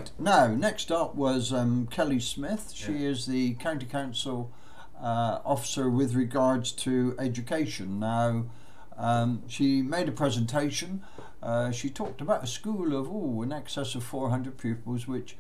Right, now next up was Kelly Smith. She is the County Council officer with regards to education. Now she made a presentation. She talked about a school of in excess of 400 pupils, which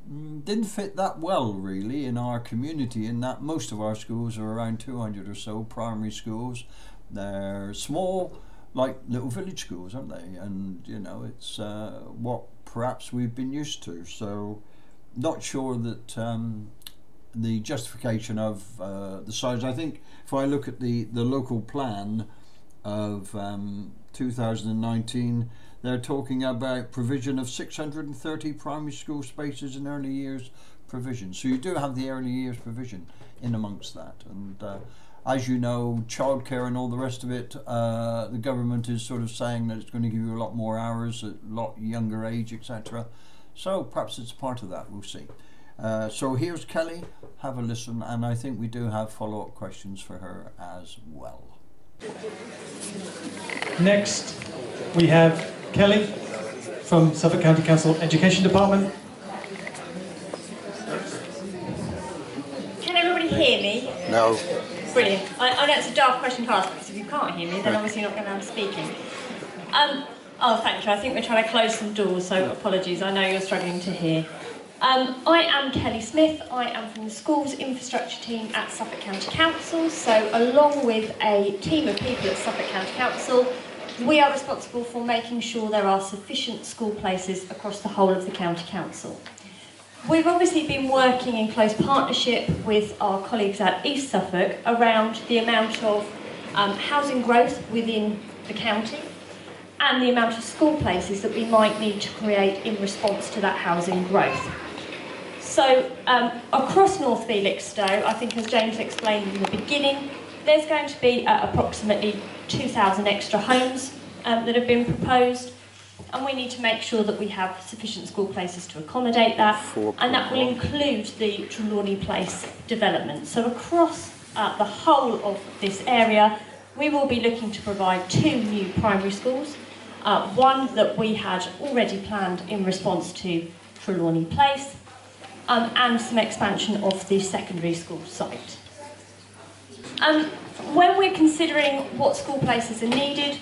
didn't fit that well really in our community, in that most of our schools are around 200 or so primary schools. They're small, like little village schools, aren't they? And you know, it's what perhaps we've been used to. So not sure that the justification of the size. I think if I look at the local plan of 2019, they're talking about provision of 630 primary school spaces in early years provision. So you do have the early years provision in amongst that. And as you know, childcare and all the rest of it, the government is sort of saying that it's going to give you a lot more hours at a lot younger age, etc. So perhaps it's part of that, we'll see. So here's Kelly, have a listen, and I think we do have follow-up questions for her as well. Next, we have Kelly from Suffolk County Council Education Department. Can everybody hear me? No. Brilliant. I know it's a daft question to ask, because if you can't hear me, then obviously you're not going to have speaking. Oh, thank you. I think we're trying to close some doors, so apologies. I know you're struggling to hear. I am Kelly Smith. I am from the Schools Infrastructure team at Suffolk County Council. So along with a team of people at Suffolk County Council, we are responsible for making sure there are sufficient school places across the whole of the County Council. We've obviously been working in close partnership with our colleagues at East Suffolk around the amount of housing growth within the county and the amount of school places that we might need to create in response to that housing growth. So across North Felixstowe, I think as James explained in the beginning, there's going to be approximately 2,000 extra homes that have been proposed, and we need to make sure that we have sufficient school places to accommodate that, and that will include the Cllr Place development. So across the whole of this area, we will be looking to provide 2 new primary schools, one that we had already planned in response to Cllr Place, and some expansion of the secondary school site. When we're considering what school places are needed,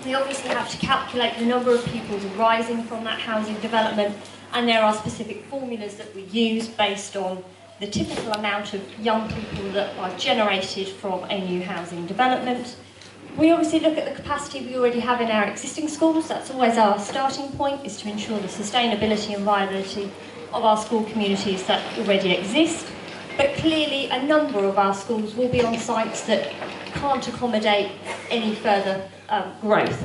we obviously have to calculate the number of pupils arising from that housing development, and there are specific formulas that we use based on the typical amount of young people that are generated from a new housing development. We obviously look at the capacity we already have in our existing schools. That's always our starting point, is to ensure the sustainability and viability of our school communities that already exist. But clearly a number of our schools will be on sites that can't accommodate any further growth.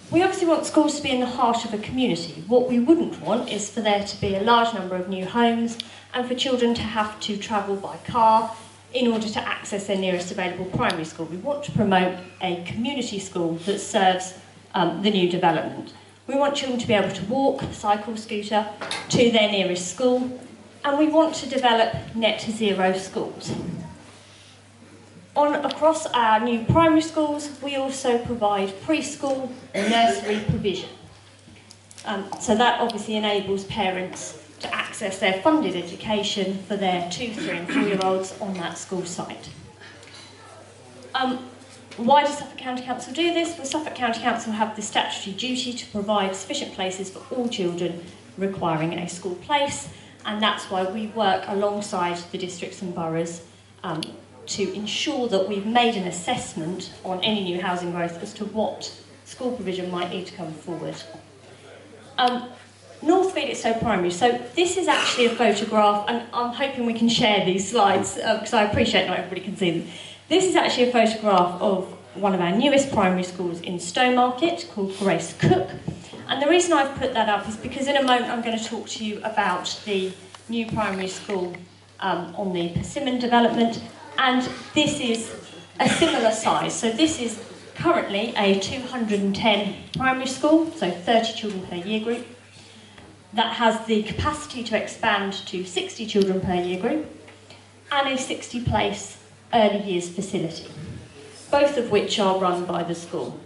We obviously want schools to be in the heart of a community. What we wouldn't want is for there to be a large number of new homes and for children to have to travel by car in order to access their nearest available primary school. We want to promote a community school that serves the new development. We want children to be able to walk, cycle, scooter to their nearest school, and we want to develop net zero schools. Across our new primary schools, we also provide preschool and nursery provision. So that obviously enables parents to access their funded education for their 2-, 3- and 4-year-olds on that school site. Why does Suffolk County Council do this? Well, Suffolk County Council have the statutory duty to provide sufficient places for all children requiring a school place, and that's why we work alongside the districts and boroughs to ensure that we've made an assessment on any new housing growth as to what school provision might need to come forward. North Felixstowe Primary. So this is actually a photograph, and I'm hoping we can share these slides because I appreciate not everybody can see them. This is actually a photograph of one of our newest primary schools in Stowmarket called Grace Cook. And the reason I've put that up is because in a moment I'm going to talk to you about the new primary school on the Persimmon development. And this is a similar size. So this is currently a 210 primary school, so 30 children per year group. That has the capacity to expand to 60 children per year group and a 60-place early years facility, both of which are run by the school.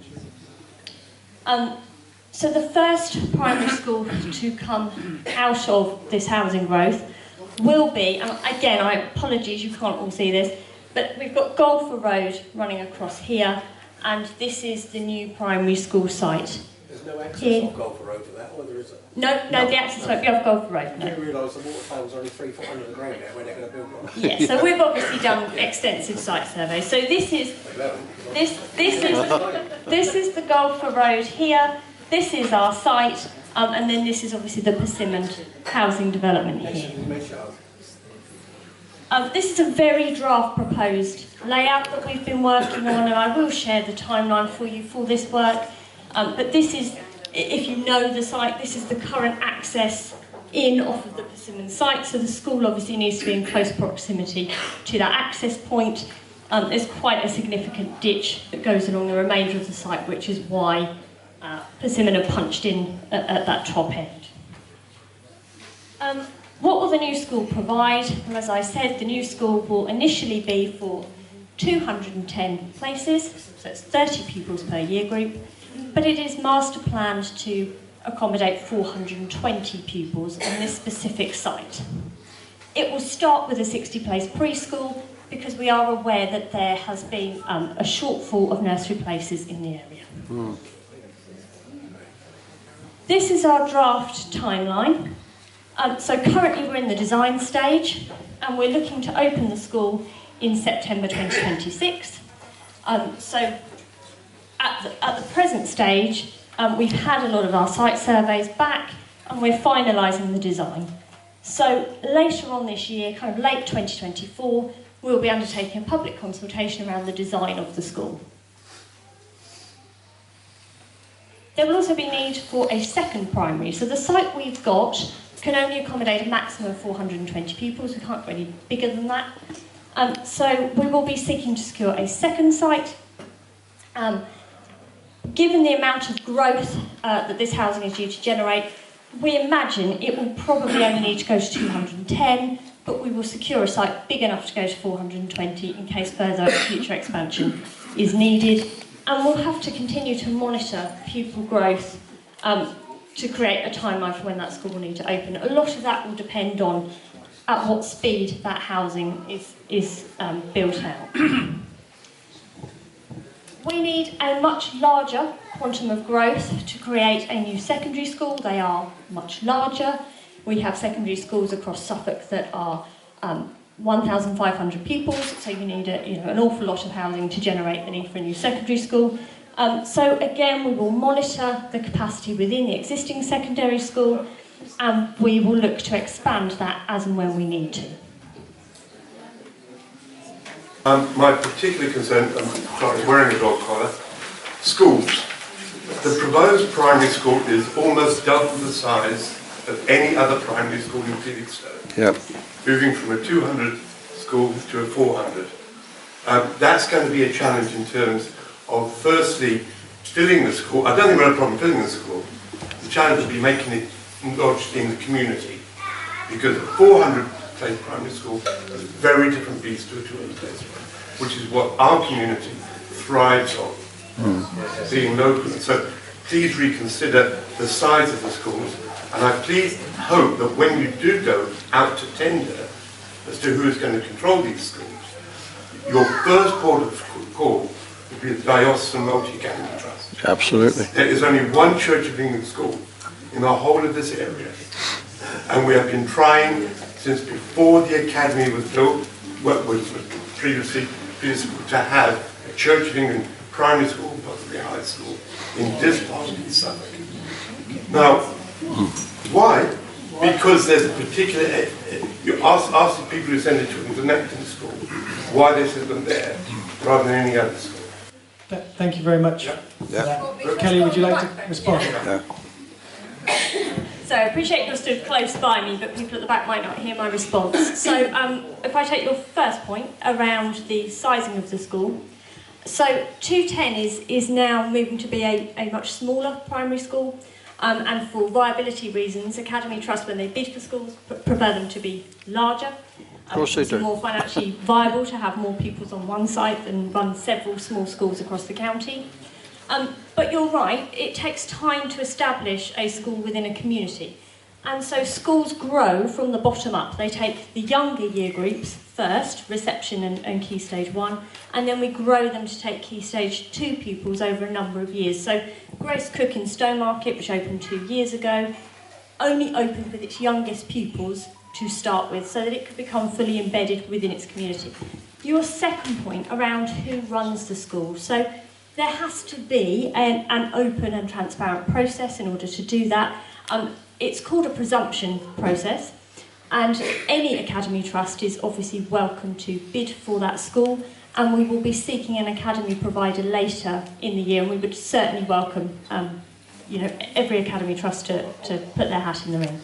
So the first primary school to come out of this housing growth will be, and again, apologies, you can't all see this, but we've got Golfer Road running across here, and this is the new primary school site. There's no access on Golfer Road for that, or there is? No, the access won't be off Golfer Road, no. I didn't realise the water towers are only 3 foot under the ground there, where they're going to build one. Yeah, so we've obviously done extensive site surveys. So this is the Golfer Road here. This is our site, and then this is obviously the Persimmon housing development here. This is a very draft proposed layout that we've been working on, and I will share the timeline for you for this work. But this is, if you know the site, this is the current access in off of the Persimmon site. So the school obviously needs to be in close proximity to that access point. There's quite a significant ditch that goes along the remainder of the site, which is why Persimmon are punched in at that top end. What will the new school provide? Well, as I said, the new school will initially be for 210 places, so it's 30 pupils per year group, but it is master planned to accommodate 420 pupils on this specific site. It will start with a 60-place preschool because we are aware that there has been a shortfall of nursery places in the area. This is our draft timeline. So currently we're in the design stage, and we're looking to open the school in September 2026. So at the present stage, we've had a lot of our site surveys back, and we're finalising the design. So later on this year, kind of late 2024, we'll be undertaking a public consultation around the design of the school. There will also be need for a second primary. So the site we've got can only accommodate a maximum of 420 pupils. We can't go any bigger than that. So we will be seeking to secure a second site. Given the amount of growth that this housing is due to generate, we imagine it will probably only need to go to 210, but we will secure a site big enough to go to 420 in case further future expansion is needed. And we'll have to continue to monitor pupil growth to create a timeline for when that school will need to open. A lot of that will depend on at what speed that housing is built out. We need a much larger quantum of growth to create a new secondary school. They are much larger. We have secondary schools across Suffolk that are 1,500 pupils, so you need an awful lot of housing to generate the need for a new secondary school. So again, we will monitor the capacity within the existing secondary school, and we will look to expand that as and when we need to. My particular concern, I'm wearing a dog collar, schools. The proposed primary school is almost double the size of any other primary school in Felixstowe. Yep. Moving from a 200 school to a 400. That's going to be a challenge in terms of, firstly, filling the school. I don't think we'll have a problem filling the school. The challenge will be making it lodged in the community, because a 400-place primary school is a very different beast to a 200-place one, which is what our community thrives on, being local. So please reconsider the size of the schools, and I please hope that when you do go out to tender as to who is going to control these schools, your first port of call will be the Diocesan Multi-Academy Trust. Absolutely. There is only one Church of England school in the whole of this area, and we have been trying since before the academy was built, what was previously to have a Church of England primary school, possibly a high school, in this part of East Suffolk. Now, why? Because there's a particular, you ask the people who send the children to Necton School why they send them there rather than any other school. Thank you very much. Yeah. Kelly, would you like to respond? Yeah. So I appreciate you're stood close by me, but people at the back might not hear my response. So if I take your first point around the sizing of the school, so 210 is now moving to be a much smaller primary school, and for viability reasons, Academy Trust, when they bid for schools, prefer them to be larger. Of course they do. It's more financially viable to have more pupils on one site than run several small schools across the county. But you're right, it takes time to establish a school within a community. And so schools grow from the bottom up. They take the younger year groups first, reception and Key Stage 1, and then we grow them to take Key Stage 2 pupils over a number of years. So Grace Cook in Stowmarket, which opened 2 years ago, only opened with its youngest pupils to start with, so that it could become fully embedded within its community. Your second point around who runs the school. So there has to be an open and transparent process in order to do that. It's called a presumption process, and any academy trust is obviously welcome to bid for that school, and we will be seeking an academy provider later in the year, and we would certainly welcome every academy trust to put their hat in the ring.